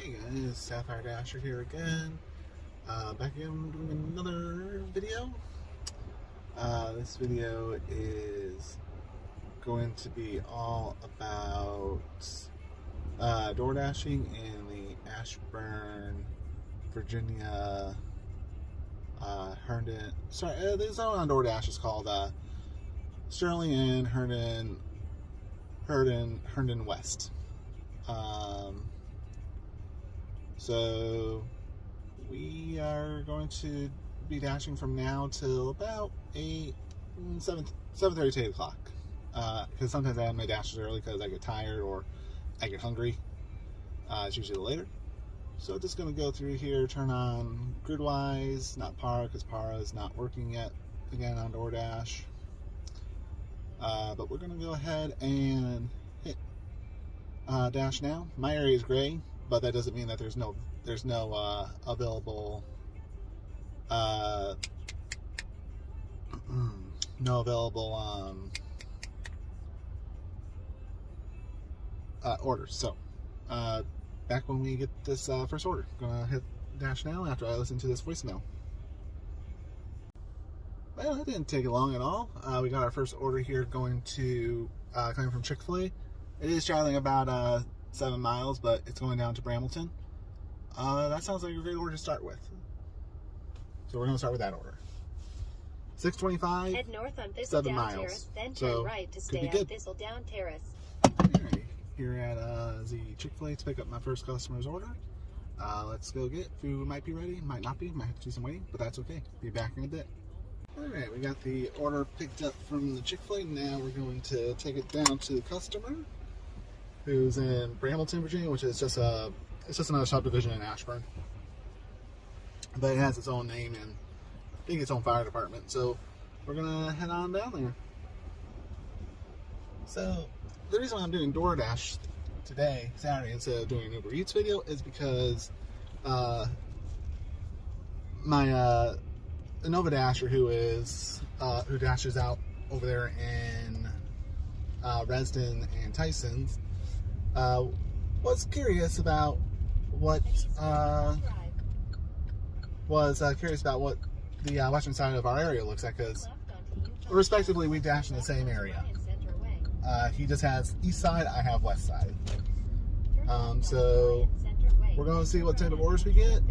Hey guys, Sapphire Dasher here again. Back again doing another video. This video is going to be all about door dashing in the Ashburn, Virginia, Herndon. Sorry, the zone on DoorDash is called Sterling and Herndon West. So we are going to be dashing from now till about 7:30 to 8 o'clock. Because sometimes I have my dashes early because I get tired or I get hungry. It's usually later. So just going to go through here, turn on Gridwise, not Para because Para is not working yet again on DoorDash. But we're going to go ahead and hit dash now. My area is gray, but that doesn't mean that there's no available orders. So back when we get this first order, I'm gonna hit dash now after I listen to this voicemail. Well, it didn't take long at all. We got our first order here coming from Chick-fil-A. It is traveling about 7 miles, but it's going down to Brambleton. That sounds like a great order to start with. So we're going to start with that order. 625, head north on 7 miles. Terrace, then turn right to stay on Thistledown Terrace. Alright, here at the Chick-fil-A to pick up my first customer's order. Let's go get food. Might be ready, might not be, might have to do some waiting, but that's okay. Be back in a bit. Alright, we got the order picked up from the Chick-fil-A. Now we're going to take it down to the customer, who's in Brambleton, Virginia, which is just another subdivision in Ashburn. But it has its own name and I think its own fire department. So we're gonna head on down there. So the reason why I'm doing DoorDash today, Saturday, instead of doing an Uber Eats video is because my Nova Dasher, who dashes out over there in Reston and Tyson's, was curious about what the western side of our area looks like, because respectively we dash in the same area. He just has east side, I have west side. So we're going to see what type of orders we get,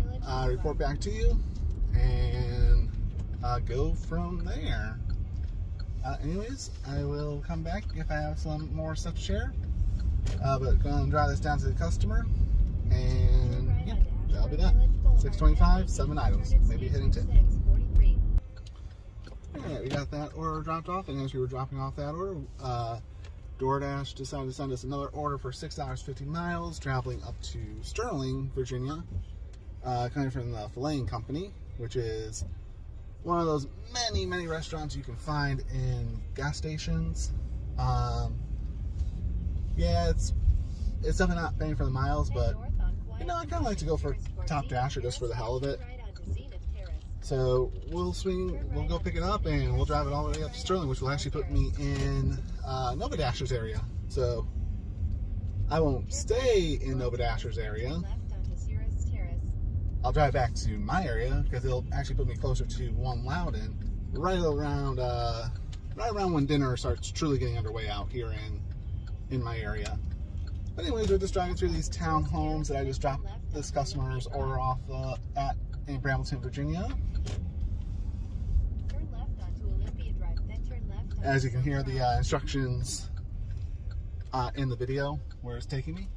report back to you, and go from there. Anyways, I will come back if I have some more stuff to share. But going to drive this down to the customer, and yeah, that'll be done. 625, 7 items, maybe hitting 10. Alright, we got that order dropped off, and as we were dropping off that order, DoorDash decided to send us another order for $6.50 miles, traveling up to Sterling, Virginia, coming from the Filleting Company, which is one of those many restaurants you can find in gas stations. Yeah, it's definitely not paying for the miles, but you know, I kind of like to go for top dasher just for the hell of it. So we'll go pick it up, and we'll drive it all the way up to Sterling, which will actually put me in Nova Dasher's area. So I won't stay in Nova Dasher's area. I'll drive back to my area because it'll actually put me closer to One Loudon, right around when dinner starts truly getting underway out here in my area. But anyways, we're just driving through these townhomes that I just dropped this customer's order off at in Brambleton, Virginia. Turn left onto Olympia Drive, then turn left. As you can hear the instructions in the video where it's taking me.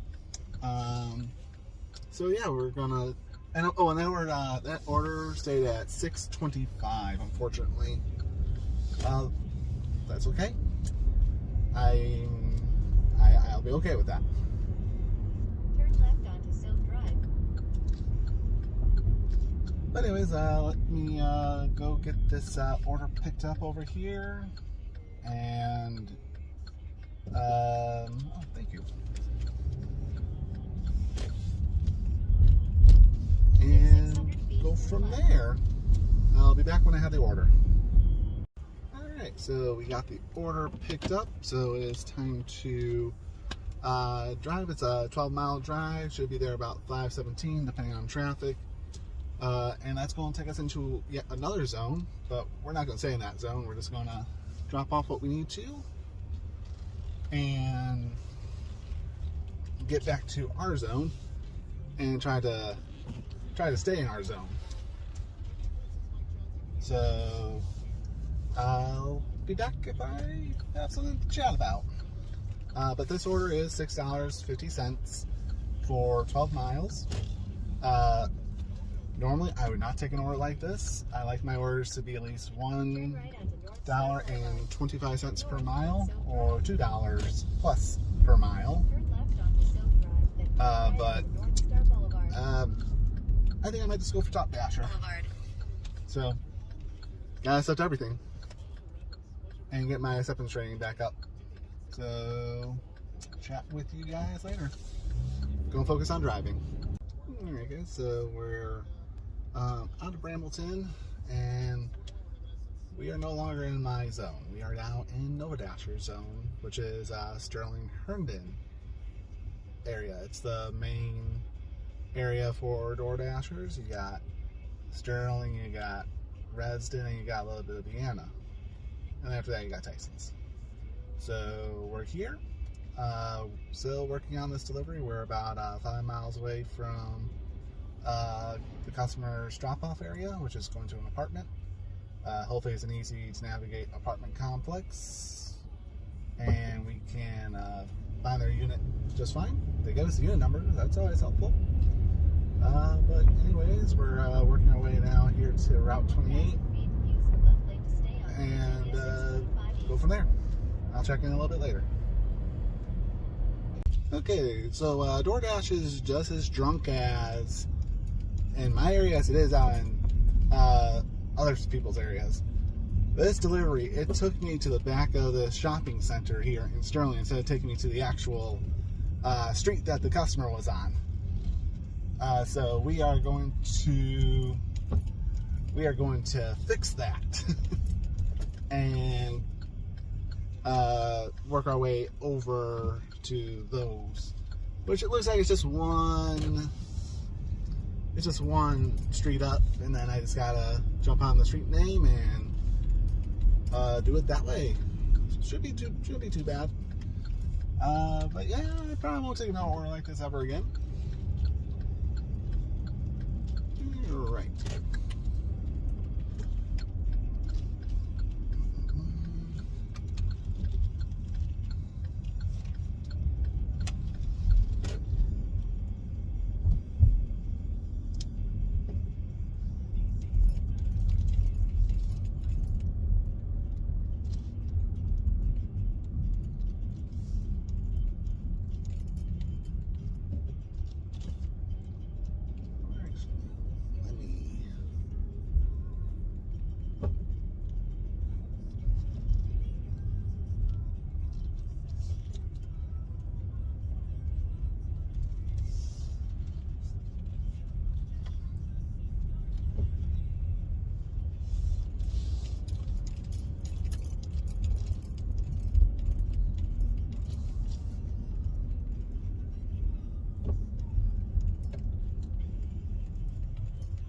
So yeah, we're gonna. And that order stayed at 625. Unfortunately, that's okay. I'll be okay with that. Turn left onto Silk Drive. But anyways, let me go get this order picked up over here, and oh, thank you. And go from there. I'll be back when I have the order. Alright, so we got the order picked up, so it's time to Drive, it's a 12-mile drive. Should be there about 5:17, depending on traffic. And that's going to take us into yet another zone, but we're not going to stay in that zone. We're just going to drop off what we need to and get back to our zone and try to stay in our zone. So I'll be back if I have something to chat about. But this order is $6.50 for 12 miles. Normally, I would not take an order like this. I like my orders to be at least $1.25 per mile or $2 plus per mile. But I think I might just go for Top Dasher. So, gotta accept everything and get my acceptance training back up. So, chat with you guys later. Gonna focus on driving. Alright guys, so we're out of Brambleton and we are no longer in my zone. We are now in Nova Dasher's zone, which is Sterling Herndon area. It's the main area for Door Dashers. You got Sterling, you got Resden, and you got a little bit of Vienna. And after that you got Tyson's. So we're here, still working on this delivery. We're about 5 miles away from the customer's drop-off area, which is going to an apartment. Hopefully it's an easy to navigate apartment complex, and we can find their unit just fine. They give us the unit number, that's always helpful. But anyways, we're working our way now here to Route 28 and go from there. I'll check in a little bit later. Okay, so DoorDash is just as drunk as in my area as it is out in other people's areas. This delivery, it took me to the back of the shopping center here in Sterling instead of taking me to the actual street that the customer was on. So we are going to fix that and work our way over to those, which it looks like it's just one street up, and then I just gotta jump on the street name and do it that way. Shouldn't be too bad. But yeah, I probably won't take an order like this ever again. Right.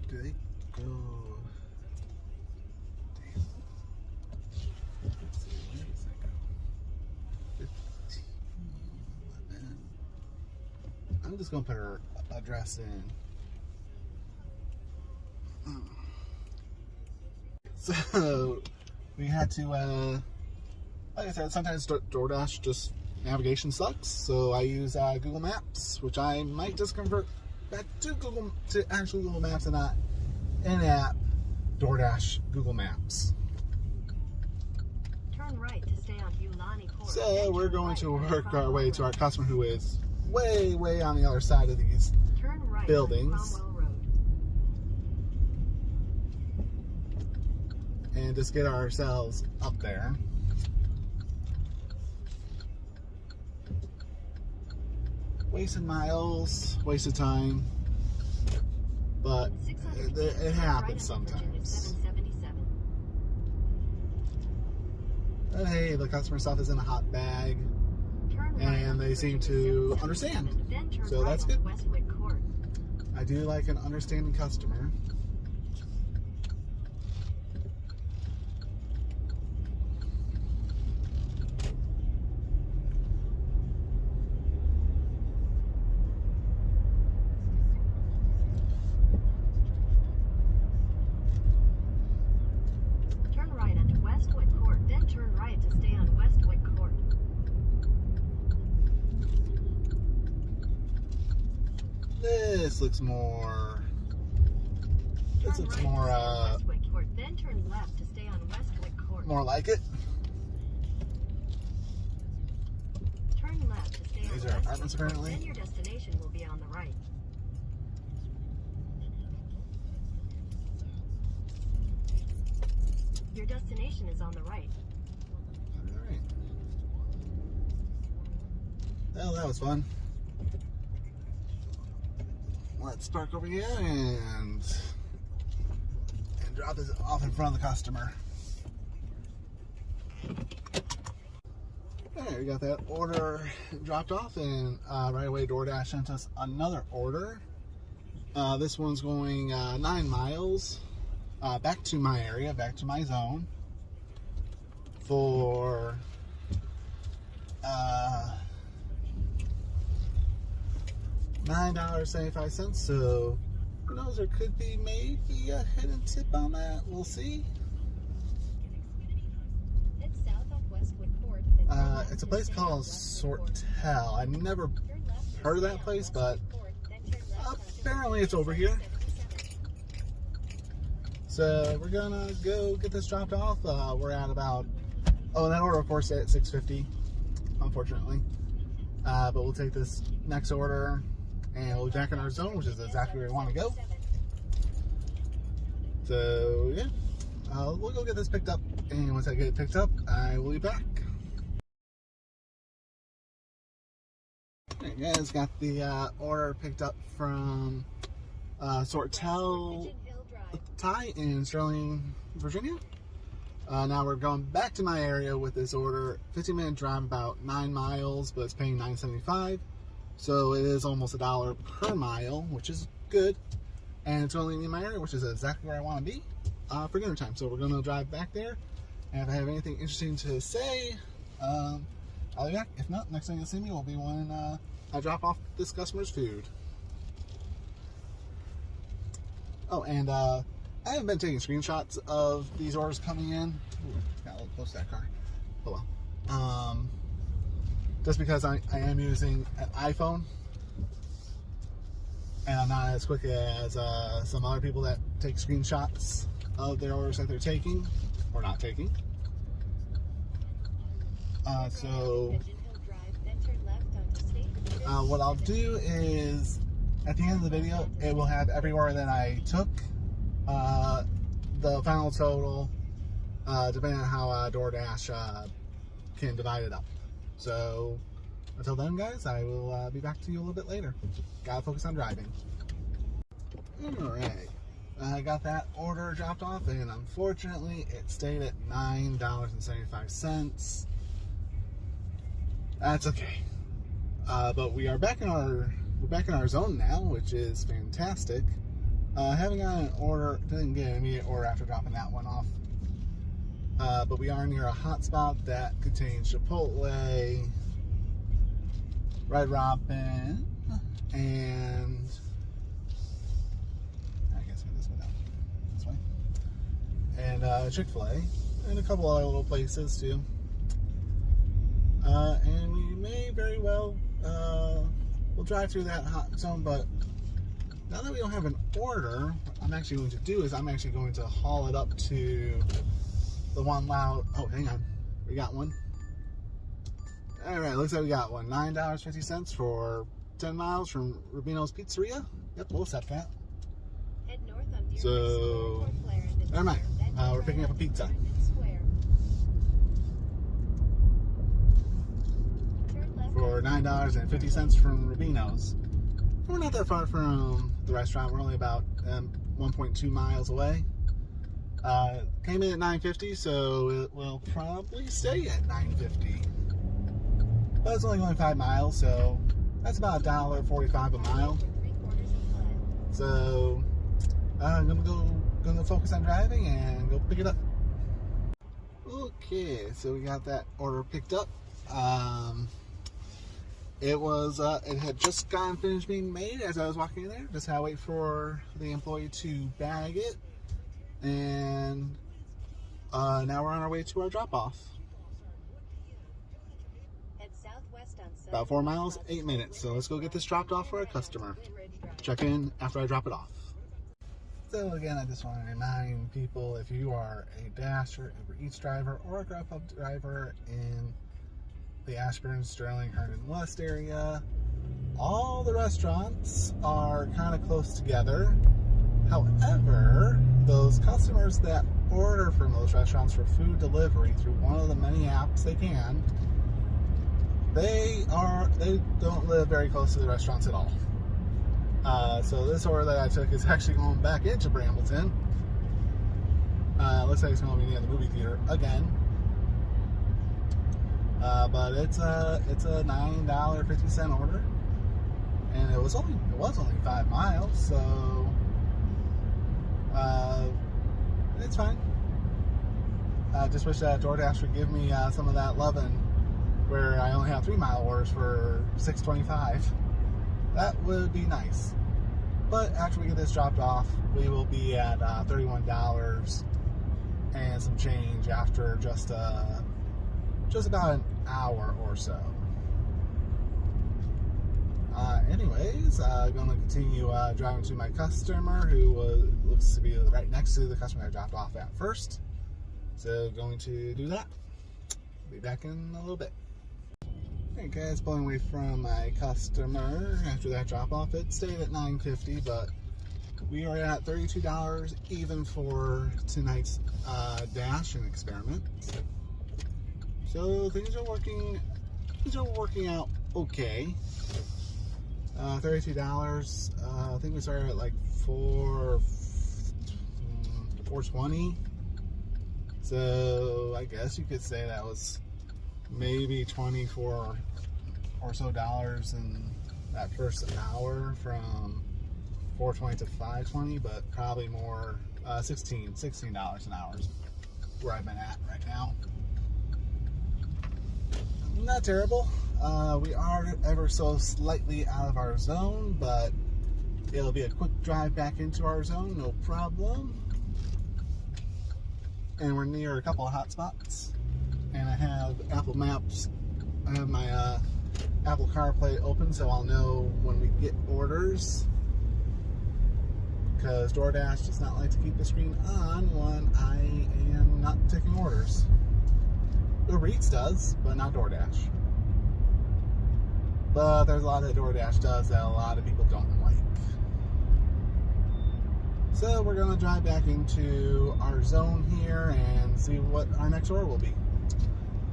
Good. Go. Damn. Let's see, where does that go? 15, 11. I'm just gonna put her address in. So we had to, like I said, sometimes DoorDash just navigation sucks. So I use Google Maps, which I might just convert back to actual Google Maps and not in-app DoorDash Google Maps. Turn right to stay on Ulani Court. So we're going to work our way to our customer who is way on the other side of these buildings. And just get ourselves up there. Wasted miles, wasted time, but it happens sometimes. And hey, the customer stuff is in a hot bag. and they seem to understand. So that's good. I do like an understanding customer. Turn right onto Westwood Court, then turn right to stay on Westwood Court. This looks more. This looks more. Westwood Court, then turn left to stay on Westwood Court. More like it. Turn left to stay on These are Westwood apartments, Court, apparently. then your destination will be on the right. Your destination is on the right. Alright. Well, that was fun. Let's park over here and drop this off in front of the customer. Alright, we got that order dropped off, and right away DoorDash sent us another order. This one's going 9 miles back to my area, back to my zone, for $9.75. So who knows, there could be maybe a hidden tip on that. We'll see. Head south on Westwood Court. It's a place called Sortel. I've never heard of that place, but apparently it's over here. So we're gonna go get this dropped off. We're at about, oh, that order of course at 6:50, unfortunately. But we'll take this next order and we'll be back in our zone, which is exactly where we want to go. So yeah, we'll go get this picked up, and once I get it picked up, I will be back. Alright guys, got the order picked up from Sortel Thai in Sterling, Virginia. Now we're going back to my area with this order. 15-minute drive, about 9 miles, but it's paying $9.75. So it is almost $1 per mile, which is good. And it's only in my area, which is exactly where I want to be for dinner time. So we're going to drive back there. And if I have anything interesting to say, I'll be back. If not, next time you'll see me will be when I drop off this customer's food. Oh, and I haven't been taking screenshots of these orders coming in. Ooh, got a little close to that car. Oh well. Just because I am using an iPhone, and I'm not as quick as some other people that take screenshots of their orders that they're taking or not taking. So what I'll do is, at the end of the video, it will have everywhere that I took, the final total, depending on how DoorDash can divide it up. So until then, guys, I will be back to you a little bit later. Gotta focus on driving. Alright, I got that order dropped off, and unfortunately it stayed at $9.75. That's okay. But we are back in our zone now, which is fantastic. Haven't got an order, didn't get an immediate order after dropping that one off. But we are near a hotspot that contains Chipotle, Red Robin, and I guess I this way down. This way. And Chick-fil-A, and a couple other little places too. And we may very well we'll drive through that hot zone, but now that we don't have an order, what I'm actually going to do is I'm actually going to haul it up to the one loud. Oh, hang on, we got one. All right, looks like we got one. $9.50 for 10 miles from Rubino's Pizzeria. Yep, we'll set that. Head north on Deer So, never mind. We're picking up a pizza. For $9.50 from Rubino's. We're not that far from the restaurant. We're only about 1.2 miles away. Came in at $9.50, so it will probably stay at $9.50. but it's only going 5 miles, so that's about $1.45 a mile. So I'm gonna focus on driving and go pick it up. Okay, so we got that order picked up. It had just gotten finished being made as I was walking in there. Just had to wait for the employee to bag it, and now we're on our way to our drop-off. About 4 miles, 8 minutes. So let's go get this dropped off for a customer. Check in after I drop it off. So again, I just want to remind people, if you are a Dasher, Uber Eats driver, or a Grubhub driver in the Ashburn, Sterling, Herndon West area, all the restaurants are kind of close together. However, those customers that order from those restaurants for food delivery through one of the many apps they can, they don't live very close to the restaurants at all. So this order that I took is actually going back into Brambleton. Looks like it's going to be near the movie theater again. But it's a $9.50 order, and it was only 5 miles, so it's fine. I just wish that DoorDash would give me some of that loving, where I only have 3 mile orders for $6.25. That would be nice. But after we get this dropped off, we will be at $31 and some change after just about an hour or so. Anyways, I'm going to continue driving to my customer, who looks to be right next to the customer I dropped off at first. So going to do that. Be back in a little bit. Hey guys, pulling away from my customer after that drop off. It stayed at $9.50, but we are at $32 even for tonight's dash and experiment. So things are working out okay. $32. I think we started at like $4.20. So I guess you could say that was maybe $24 or so in that first hour, from $4.20 to $5.20, but probably more $16 an hour is where I've been at right now. Not terrible. We are ever so slightly out of our zone, but it'll be a quick drive back into our zone, no problem. And we're near a couple of hot spots. And I have Apple Maps. I have my Apple CarPlay open, so I'll know when we get orders. Because DoorDash does not like to keep the screen on when I am not taking orders. Uber Eats does, but not DoorDash. But there's a lot that DoorDash does that a lot of people don't like. So we're going to drive back into our zone here and see what our next order will be.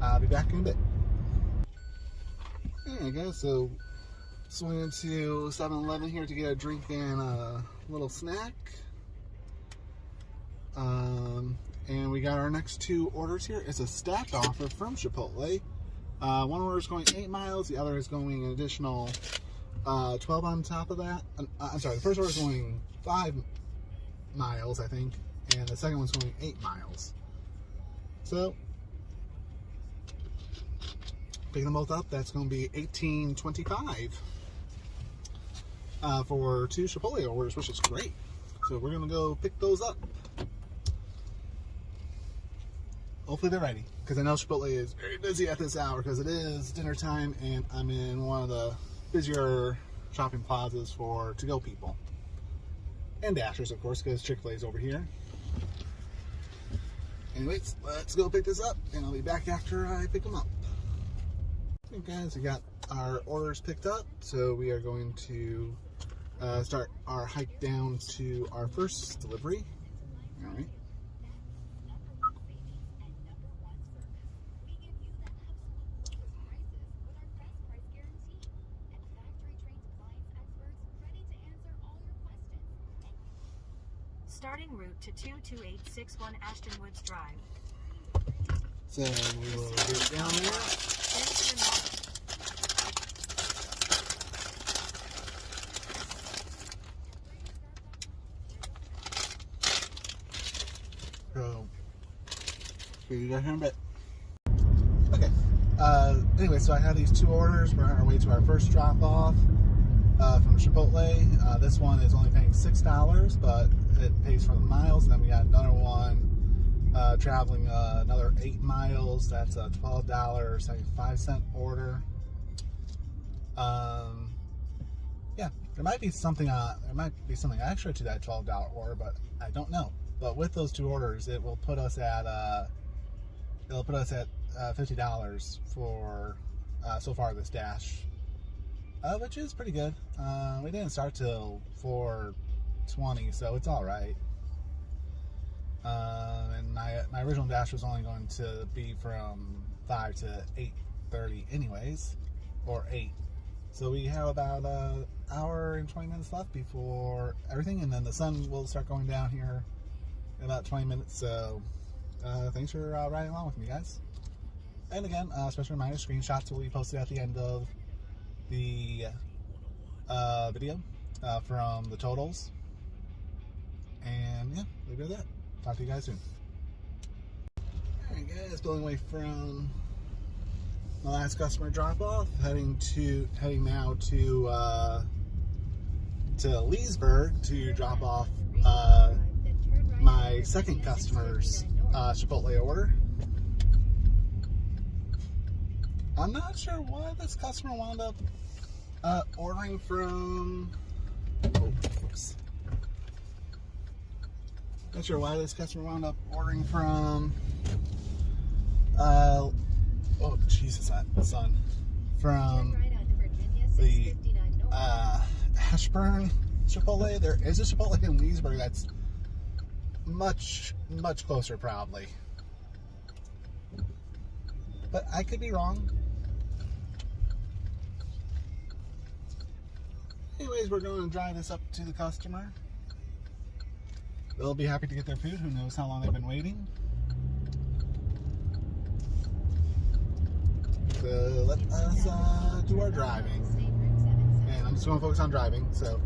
I'll be back in a bit. There you go. So swing into 7-Eleven here to get a drink and a little snack. And we got our next 2 orders here. It's a stacked offer from Chipotle. One order is going 8 miles. The other is going an additional 12 on top of that. I'm sorry, the first order is going 5 miles, I think. And the second one's going 8 miles. So picking them both up, that's going to be $18.25 for 2 Chipotle orders, which is great. So we're going to go pick those up. Hopefully they're ready, because I know Chipotle is very busy at this hour, because it is dinner time and I'm in one of the busier shopping plazas for to-go people. And Dashers, of course, because Chick-fil-A's over here. Anyways, let's go pick this up, and I'll be back after I pick them up. Okay guys, we got our orders picked up, so we are going to start our hike down to our first delivery. Alright. Starting route to 22861 Ashton Woods Drive. So we will get down there. See you guys in a bit. Okay. Anyway, so I have these 2 orders. We're on our way to our first drop off from Chipotle. This one is only paying $6, but it pays for the miles. And then we got another one traveling another 8 miles. That's a $12.75 order. Yeah, there might be something extra to that $12 order, but I don't know. But with those 2 orders, it will put us at $50 for so far this dash, which is pretty good. We didn't start till 4:20, so it's all right. And my original dash was only going to be from 5 to 8:30 anyways, or 8. So we have about an hour and 20 minutes left before everything, and then the sun will start going down here in about 20 minutes. So thanks for riding along with me, guys. And again, special reminder, screenshots will be posted at the end of the video from the totals. And yeah, leave it at that. Talk to you guys soon. Alright guys, pulling away from my last customer drop off, heading now to Leesburg to drop off my second customer's Chipotle order. I'm not sure why this customer wound up ordering from. Oops. Not sure why this customer wound up ordering from. Oh Jesus, that sun. From the Ashburn Chipotle. There is a Chipotle in Leesburg that's much closer, probably. But I could be wrong. Anyways, we're going to drive this up to the customer. They'll be happy to get their food. Who knows how long they've been waiting. So let us do our driving. And I'm just going to focus on driving. So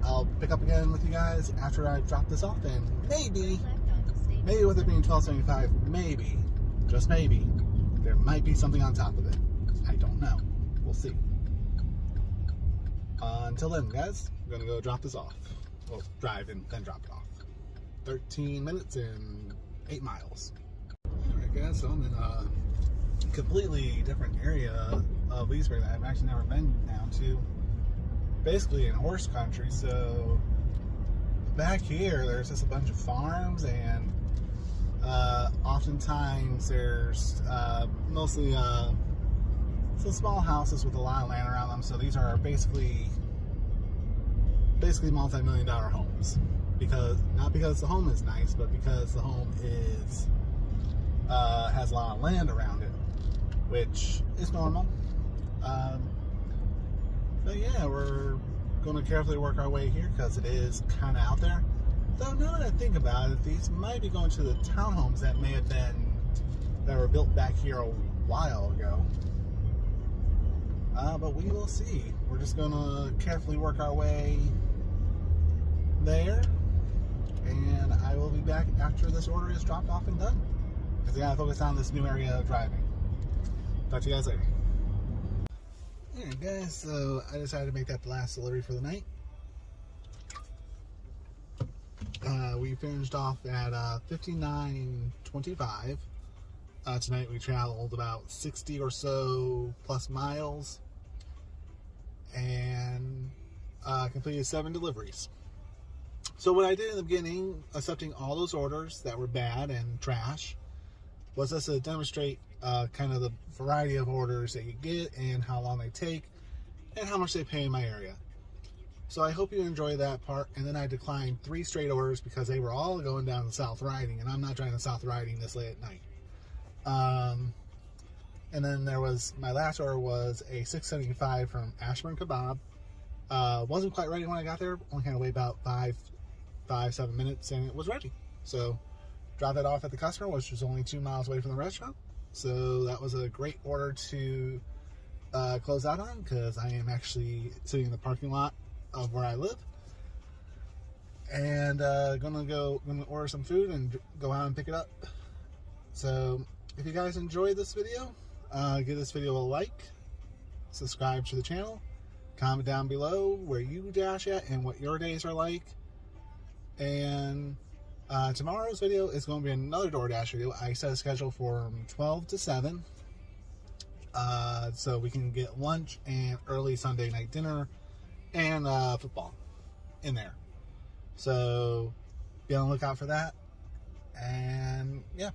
I'll pick up again with you guys after I drop this off. And maybe with it being $12.75, maybe, just maybe, there might be something on top of it. I don't know. We'll see. Until then, guys, I'm going to go drop this off. Well, drive and then drop it off. 13 minutes and 8 miles. Alright, guys, so I'm in a completely different area of Leesburg that I've actually never been down to. Basically in horse country, so back here there's just a bunch of farms, and oftentimes there's mostly some small houses with a lot of land around them. So these are basically multi-million-dollar homes, not because the home is nice, but because the home is has a lot of land around it, which is normal. But yeah, we're going to carefully work our way here because it is kind of out there. Though now that I think about it, these might be going to the townhomes that were built back here a while ago. But we will see. We're just going to carefully work our way there, and I will be back after this order is dropped off and done, because I gotta focus on this new area of driving. Talk to you guys later. Alright guys, so I decided to make that the last delivery for the night. We finished off at 59:25. Tonight we traveled about 60 or so plus miles and completed 7 deliveries. So what I did in the beginning, accepting all those orders that were bad and trash, was just to demonstrate kind of the variety of orders that you get and how long they take and how much they pay in my area. So I hope you enjoy that part. And then I declined 3 straight orders because they were all going down the South Riding, and I'm not driving the South Riding this late at night. And then there was, my last order was a $6.75 from Ashburn Kebab. Wasn't quite ready when I got there. Only had to wait about 5-7 minutes, and it was ready. So dropped that off at the customer, which was only 2 miles away from the restaurant. So that was a great order to close out on, because I am actually sitting in the parking lot of where I live, and gonna order some food and go out and pick it up So if you guys enjoyed this video, give this video a like, subscribe to the channel, comment down below where you dash at and what your days are like. And tomorrow's video is going to be another DoorDash video. I set a schedule for 12 to 7. So we can get lunch and early Sunday night dinner and football in there. So be on the lookout for that. And yeah,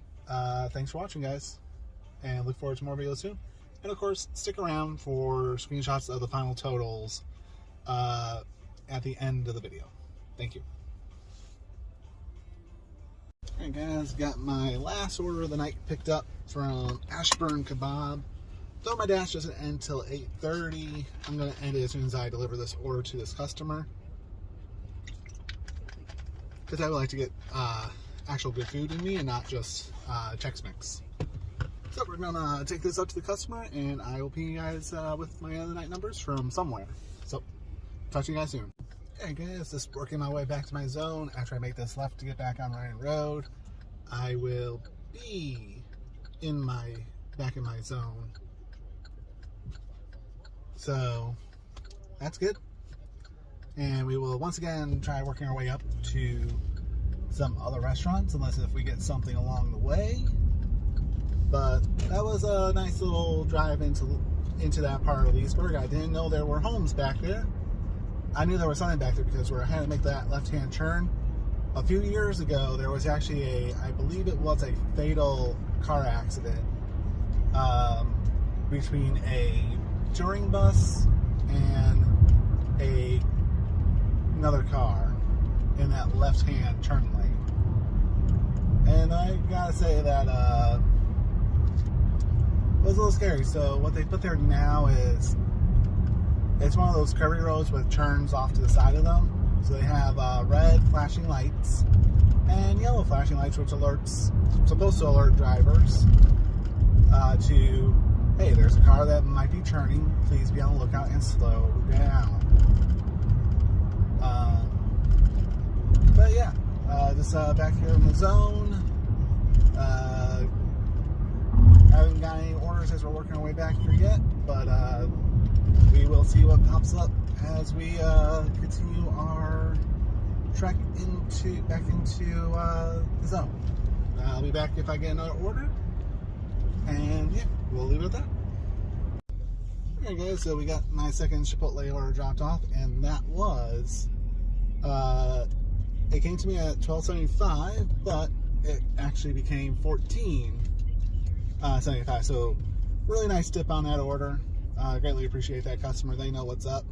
thanks for watching, guys. And look forward to more videos soon. And of course, stick around for screenshots of the final totals at the end of the video. Thank you. Alright guys, got my last order of the night picked up from Ashburn Kebab. Though my dash doesn't end till 8:30, I'm going to end it as soon as I deliver this order to this customer. Because I would like to get actual good food in me and not just Chex Mix. So we're going to take this up to the customer, and I will ping you guys with my other night numbers from somewhere. So, talk to you guys soon. Okay guys, just working my way back to my zone. After I make this left to get back on Ryan Road, I will be back in my zone. So, that's good. And we will once again try working our way up to some other restaurants, unless if we get something along the way. But that was a nice little drive into that part of Leesburg. I didn't know there were homes back there. I knew there was something back there because I had to make that left-hand turn. A few years ago, there was actually I believe it was a fatal car accident between a touring bus and another car in that left-hand turn lane. And I gotta say that it was a little scary. So what they put there now is it's one of those curvy roads with turns off to the side of them. So they have red flashing lights and yellow flashing lights, which supposed to alert drivers to, hey, there's a car that might be turning. Please be on the lookout and slow down. But yeah, just back here in the zone. Haven't got any orders as we're working our way back here yet, but we will see what pops up as we continue our trek back into the zone. I'll be back if I get another order, and yeah, we'll leave it at that. Alright guys, so we got my second Chipotle order dropped off, and that was it came to me at $12.75, but it actually became $14.75. So really nice tip on that order. Greatly appreciate that customer. They know what's up.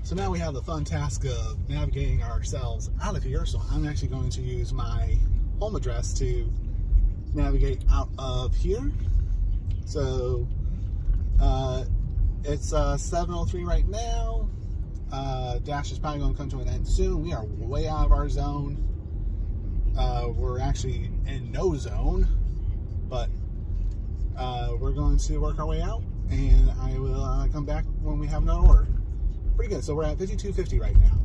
So now we have the fun task of navigating ourselves out of here. So I'm actually going to use my home address to navigate out of here. So it's 7:03 right now. Dash is probably going to come to an end soon. We are way out of our zone. We're actually in no zone, but we're going to work our way out, and I will come back when we have another order. Pretty good. So we're at 52.50 right now.